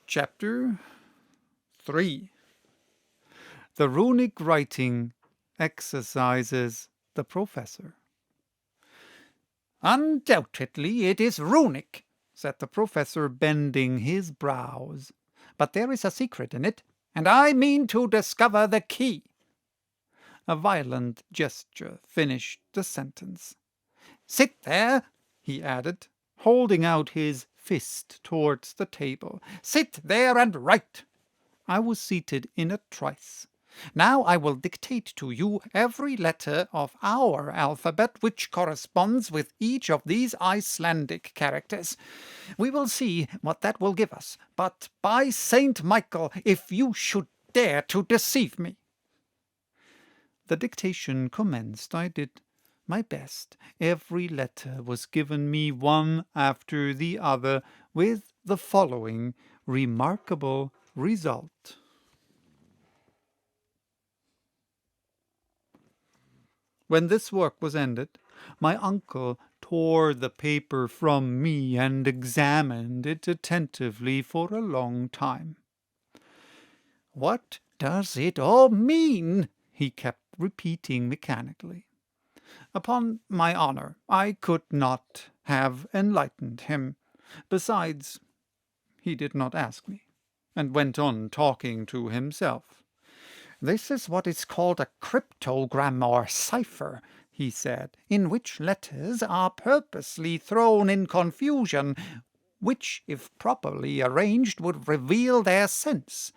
Chapter 3. The runic writing exercises the professor. "Undoubtedly it is runic," said the professor, bending his brows. "But there is a secret in it, and I mean to discover the key." A violent gesture finished the sentence. "Sit there," he added, holding out his fist towards the table. "Sit there and write." I was seated in a trice. "Now I will dictate to you every letter of our alphabet which corresponds with each of these Icelandic characters. We will see what that will give us. But by Saint Michael, if you should dare to deceive me!" The dictation commenced. I did my best. Every letter was given me one after the other, with the following remarkable result. When this work was ended, my uncle tore the paper from me and examined it attentively for a long time. "What does it all mean?" he kept repeating mechanically. Upon my honor, I could not have enlightened him. Besides, he did not ask me, and went on talking to himself. "This is what is called a cryptogram or cipher," he said, "in which letters are purposely thrown in confusion, which, if properly arranged, would reveal their sense.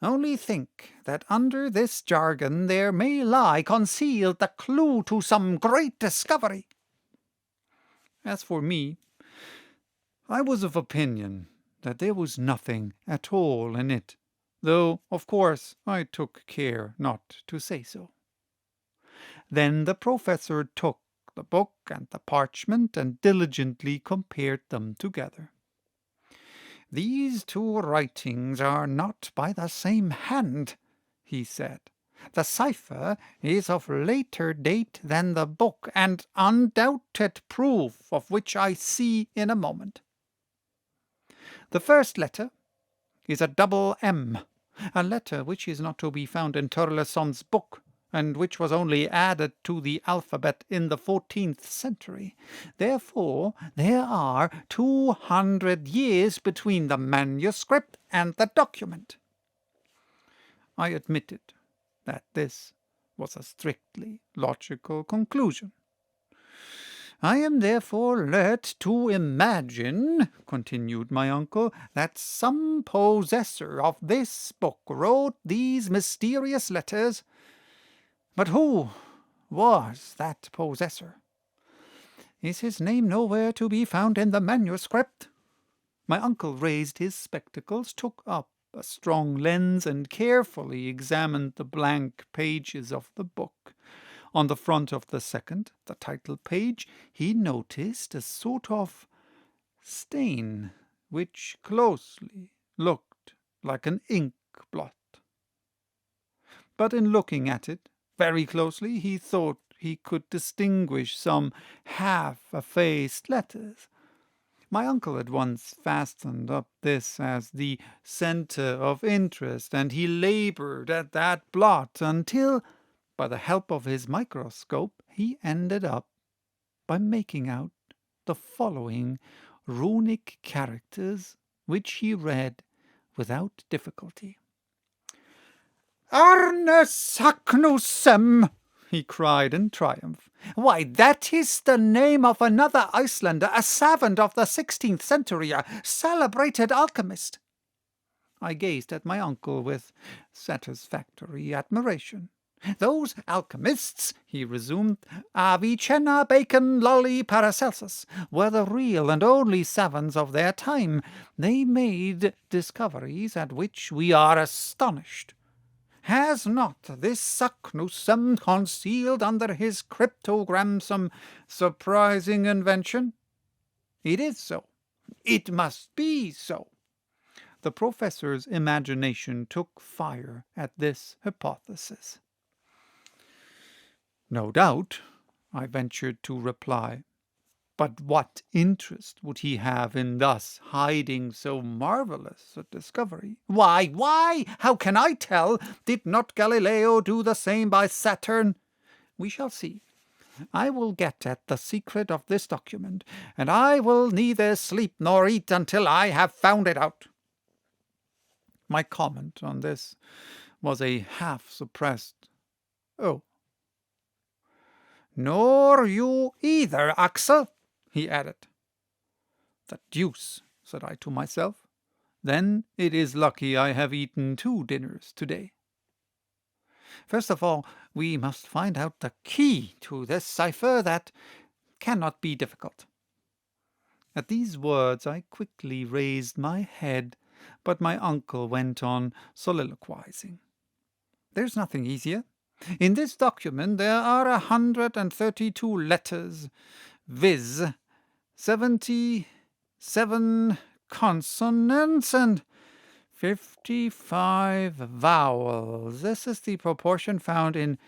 Only think that under this jargon there may lie concealed the clue to some great discovery." As for me, I was of opinion that there was nothing at all in it, though, of course, I took care not to say so. Then the professor took the book and the parchment and diligently compared them together. "These two writings are not by the same hand," he said. "The cipher is of later date than the book, and undoubted proof of which I see in a moment. The first letter is a double M, a letter which is not to be found in Turleson's book, and which was only added to the alphabet in the 14th century. Therefore, there are 200 years between the manuscript and the document." I admitted that this was a strictly logical conclusion. "I am therefore led to imagine," continued my uncle, "that some possessor of this book wrote these mysterious letters. But who was that possessor? Is his name nowhere to be found in the manuscript?" My uncle raised his spectacles, took up a strong lens, and carefully examined the blank pages of the book. On the front of the second, the title page, he noticed a sort of stain, which closely looked like an ink blot. But in looking at it very closely, he thought he could distinguish some half-effaced letters. My uncle at once fastened up this as the centre of interest, and he laboured at that blot until, by the help of his microscope, he ended up by making out the following runic characters, which he read without difficulty. "Arne Saknussemm!" he cried in triumph. "Why, that is the name of another Icelander, a savant of the 16th century, a celebrated alchemist." I gazed at my uncle with satisfactory admiration. "Those alchemists," he resumed, "Avicenna, Bacon, Lully, Paracelsus, were the real and only savants of their time. They made discoveries at which we are astonished. Has not this Saknussemm concealed under his cryptogram some surprising invention? It is so. It must be so." The professor's imagination took fire at this hypothesis. "No doubt," I ventured to reply. But what interest would he have in thus hiding so marvellous a discovery? Why? How can I tell? Did not Galileo do the same by Saturn? We shall see. I will get at the secret of this document, and I will neither sleep nor eat until I have found it out. My comment on this was a half-suppressed, "Oh." "Nor you either, Axel," he added. "The deuce," said I to myself. "Then it is lucky I have eaten 2 dinners today. First of all, we must find out the key to this cipher. That cannot be difficult." At these words I quickly raised my head, but my uncle went on soliloquizing. "There's nothing easier. In this document there are 132 letters, viz., 77 consonants and 55 vowels. This is the proportion found in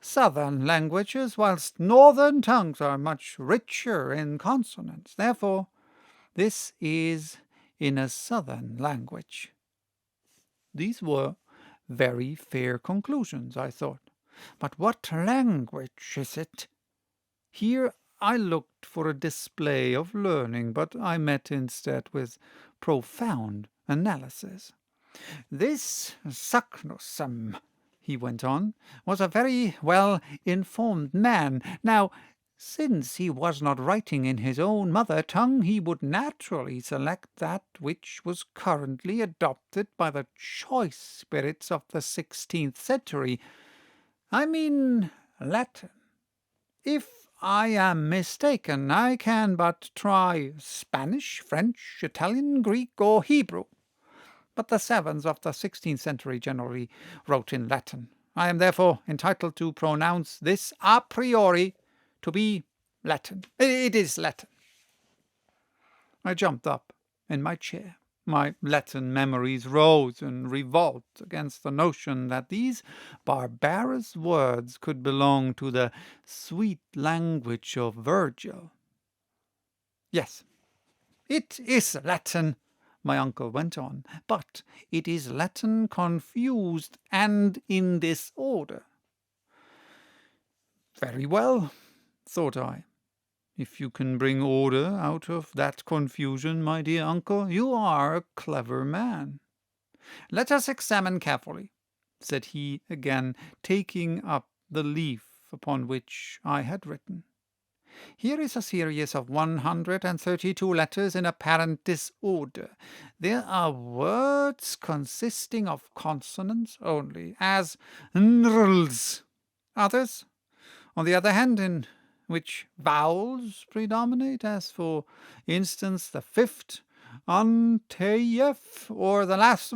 southern languages, whilst northern tongues are much richer in consonants. Therefore, this is in a southern language." These were very fair conclusions, I thought. But what language is it? Here I looked for a display of learning, but I met instead with profound analysis. "This Saknussemm," he went on, "was a very well-informed man. Now, since he was not writing in his own mother tongue, he would naturally select that which was currently adopted by the choice spirits of the 16th century. I mean Latin. If I am mistaken, I can but try Spanish, French, Italian, Greek, or Hebrew. But the savants of the 16th century generally wrote in Latin. I am therefore entitled to pronounce this a priori to be Latin. It is Latin." I jumped up in my chair. My Latin memories rose in revolt against the notion that these barbarous words could belong to the sweet language of Virgil. "Yes, it is Latin," my uncle went on, "but it is Latin confused and in disorder." "Very well," thought I. "If you can bring order out of that confusion, my dear uncle, you are a clever man. Let us examine carefully," said he again, taking up the leaf upon which I had written. "Here is a series of 132 letters in apparent disorder. There are words consisting of consonants only, as nrls. Others, on the other hand, in which vowels predominate, as for instance the 5th, anteyef, or the last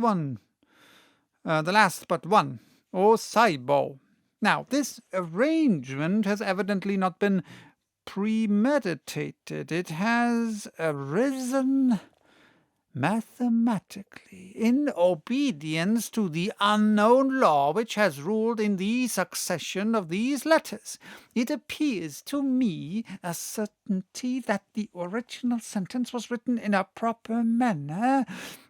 but one, o saibo. Now, this arrangement has evidently not been premeditated. It has arisen mathematically, in obedience to the unknown law which has ruled in the succession of these letters. It appears to me a certainty that the original sentence was written in a proper manner,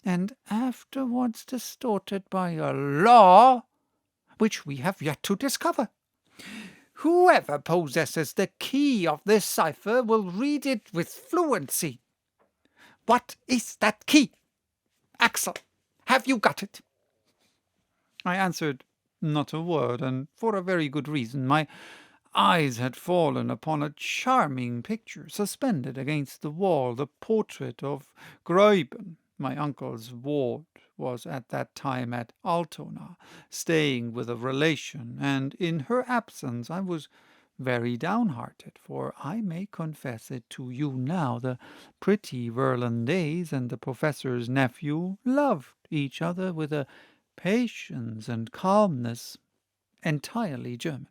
and afterwards distorted by a law which we have yet to discover. Whoever possesses the key of this cipher will read it with fluency. What is that key? Axel, have you got it?" I answered not a word, and for a very good reason. My eyes had fallen upon a charming picture suspended against the wall, the portrait of Gräuben. My uncle's ward was at that time at Altona, staying with a relation, and in her absence I was very downhearted, for I may confess it to you now, the pretty Virlandaise and the professor's nephew loved each other with a patience and calmness entirely German.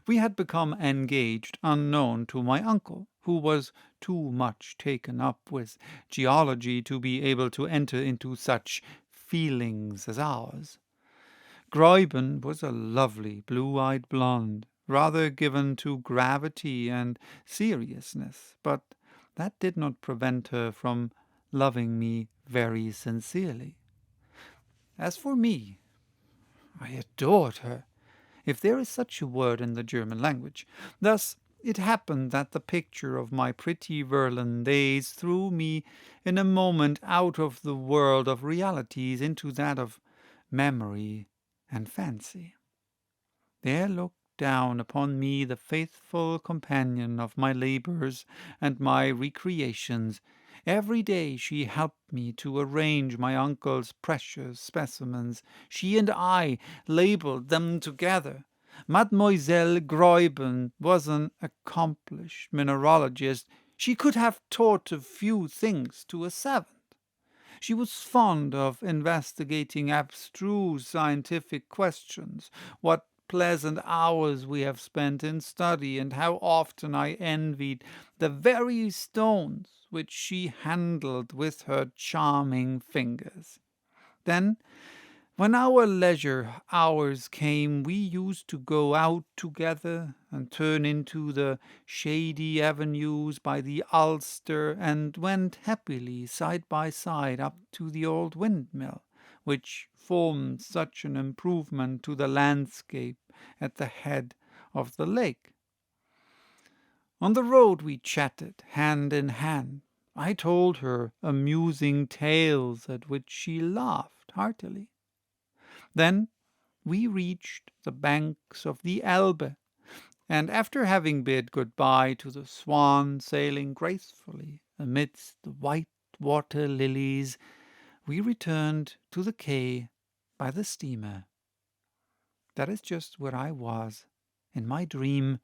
We had become engaged unknown to my uncle, who was too much taken up with geology to be able to enter into such feelings as ours. Gräuben was a lovely blue-eyed blonde, rather given to gravity and seriousness, but that did not prevent her from loving me very sincerely. As for me, I adored her, if there is such a word in the German language. Thus it happened that the picture of my pretty Verlin days threw me in a moment out of the world of realities into that of memory and fancy. There looked down upon me the faithful companion of my labours and my recreations. Every day she helped me to arrange my uncle's precious specimens. She and I labelled them together. Mademoiselle Gräuben was an accomplished mineralogist. She could have taught a few things to a servant. She was fond of investigating abstruse scientific questions. What pleasant hours we have spent in study, and how often I envied the very stones which she handled with her charming fingers. Then, when our leisure hours came, we used to go out together and turn into the shady avenues by the Ulster, and went happily side by side up to the old windmill, which formed such an improvement to the landscape at the head of the lake. On the road we chatted, hand in hand. I told her amusing tales at which she laughed heartily. Then we reached the banks of the Elbe, and after having bid good-bye to the Swan sailing gracefully amidst the white water lilies, we returned to the quay by the steamer. That is just where I was, in my dream,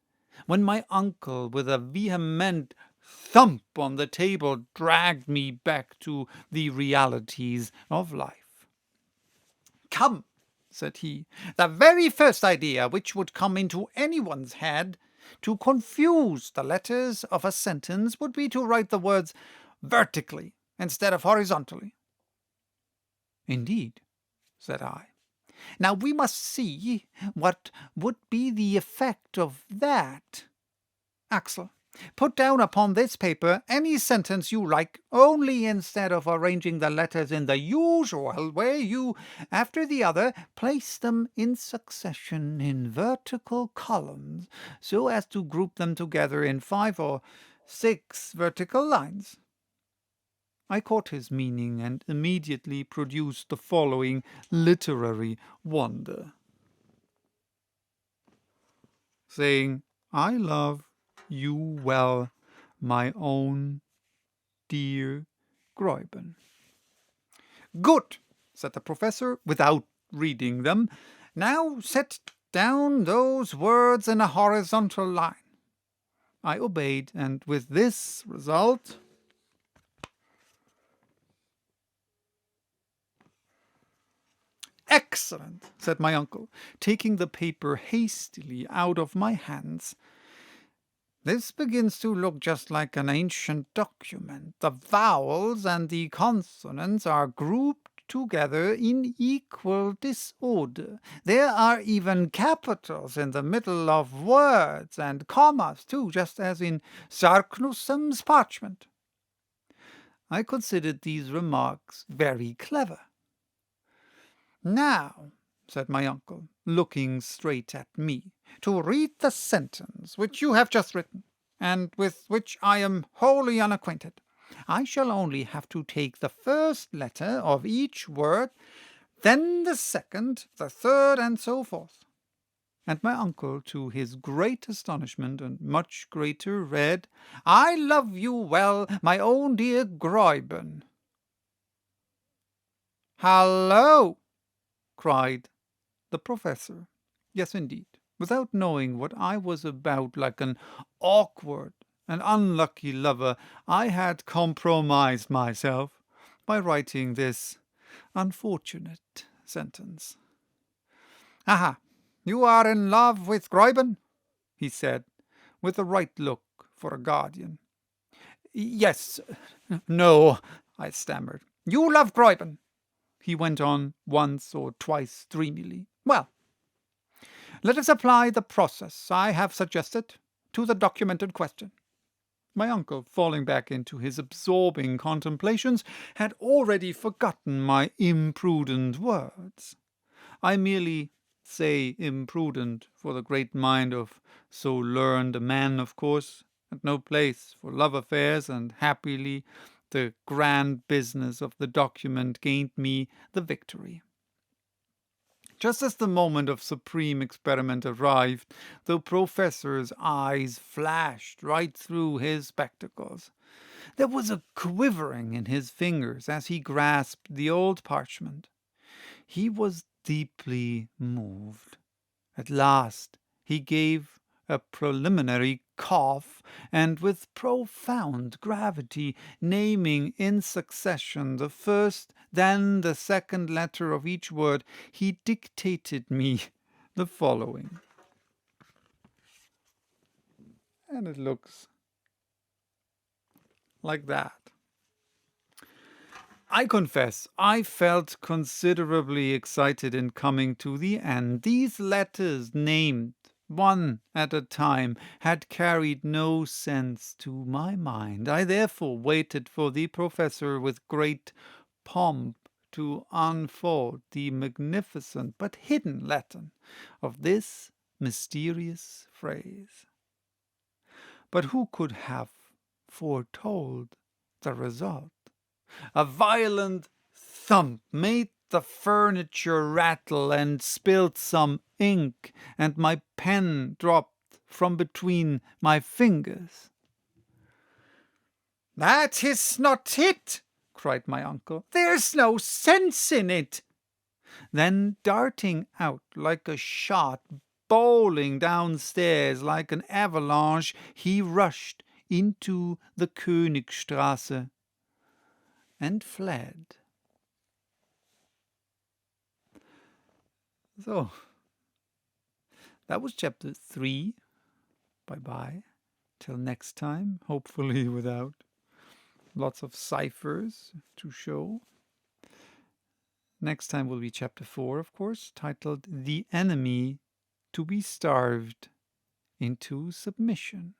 when my uncle, with a vehement thump on the table, dragged me back to the realities of life. "Come," said he, "the very first idea which would come into anyone's head to confuse the letters of a sentence would be to write the words vertically instead of horizontally." "Indeed," said I. "Now we must see what would be the effect of that. Axel, put down upon this paper any sentence you like, only instead of arranging the letters in the usual way, you, after the other, place them in succession in vertical columns, so as to group them together in 5 or 6 vertical lines." I caught his meaning, and immediately produced the following literary wonder, saying, "I love you well, my own dear Gräuben." "Good," said the professor, without reading them. "Now set down those words in a horizontal line." I obeyed, and with this result: "Excellent," said my uncle, taking the paper hastily out of my hands. "This begins to look just like an ancient document. The vowels and the consonants are grouped together in equal disorder. There are even capitals in the middle of words, and commas too, just as in Sarknussem's parchment." I considered these remarks very clever. "Now," said my uncle, looking straight at me, "to read the sentence which you have just written, and with which I am wholly unacquainted. I shall only have to take the first letter of each word, then the second, the third, and so forth." And my uncle, to his great astonishment and much greater, read, "I love you well, my own dear Gräuben." "Hallo!" cried the professor. Yes, indeed, without knowing what I was about, like an awkward and unlucky lover, I had compromised myself by writing this unfortunate sentence. "Aha, you are in love with Gräuben?" he said, with the right look for a guardian. "Yes, no," I stammered. "You love Gräuben," he went on once or twice dreamily. "Well, Let us apply the process I have suggested to the document in question." My uncle, falling back into his absorbing contemplations, had already forgotten my imprudent words. I merely say imprudent, for the great mind of so learned a man, of course, had no place for love affairs, and happily the grand business of the document gained me the victory. Just as the moment of supreme experiment arrived, the professor's eyes flashed right through his spectacles. There was a quivering in his fingers as he grasped the old parchment. He was deeply moved. At last he gave a preliminary cough, and with profound gravity, naming in succession the first, then the second letter of each word, he dictated me the following. And it looks like that. I confess, I felt considerably excited in coming to the end. These letters, named one at a time, had carried no sense to my mind. I therefore waited for the professor with great pomp to unfold the magnificent but hidden Latin of this mysterious phrase. But who could have foretold the result? A violent thump made the furniture rattle and spilled some ink, and my pen dropped from between my fingers. "That is not it!" cried my uncle. "There's no sense in it." Then, darting out like a shot, bowling downstairs like an avalanche, he rushed into the Königstrasse and fled. So, that was chapter 3. Bye-bye. Till next time, hopefully without lots of ciphers to show. Next time will be chapter 4, of course, titled "The Enemy to be Starved into Submission."